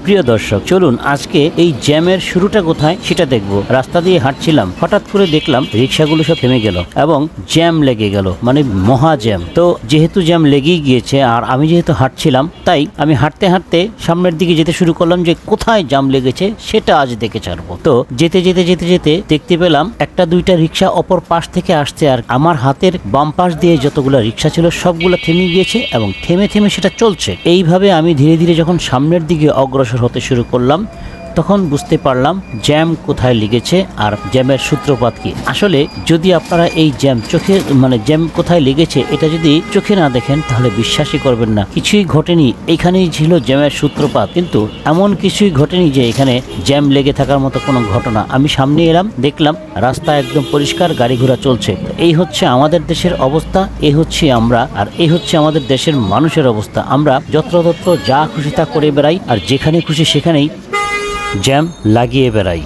প্রিয় দর্শক, চলুন আজকে এই জ্যামের শুরুটা কোথায় সেটা দেখব। রাস্তা দিয়ে হাঁটছিলাম, হঠাৎ করে দেখলাম রিক্সাগুলো সব থেমে গেল এবং জ্যাম লেগে গেল, মানে মহা জ্যাম। তো যেহেতু জ্যাম লেগেই গিয়েছে আর আমি যেহেতু হাঁটছিলাম, তাই আমি হাঁটতে হাঁটতে সামনের দিকে যেতে শুরু করলাম যে কোথায় জ্যাম লেগেছে সেটা আজ দেখে ছাড়বো। তো যেতে যেতে যেতে যেতে দেখতে পেলাম একটা দুইটা রিক্সা অপর পাশ থেকে আসছে, আর আমার হাতের বাম পাশ দিয়ে যতগুলো রিক্সা ছিল সবগুলো থেমে গিয়েছে এবং থেমে থেমে সেটা চলছে। এইভাবে আমি ধীরে ধীরে যখন সামনের দিকে অগ্রসর হতে শুরু করলাম, তখন বুঝতে পারলাম জ্যাম কোথায় লেগেছে আর জ্যামের সূত্রপাত কি। আসলে যদি আপনারা এই জ্যাম জ্যাম কোথায় লেগেছে এটা যদি চোখে না দেখেন তাহলে বিশ্বাসই করবেন না। কিছুই ঘটেনি, এখানেই ছিল জ্যামের সূত্রপাত। কিন্তু এমন কিছুই ঘটেনি যে এখানে জ্যাম লেগে থাকার মতো কোনো ঘটনা। আমি সামনে এলাম, দেখলাম রাস্তা একদম পরিষ্কার, গাড়ি ঘোড়া চলছে। এই হচ্ছে আমাদের দেশের অবস্থা, এই হচ্ছে আমরা, আর এই হচ্ছে আমাদের দেশের মানুষের অবস্থা। আমরা যত্রতত্র যা খুশি তা করে বেড়াই আর যেখানে খুশি সেখানেই জ্যাম লাগিয়ে বেড়াই।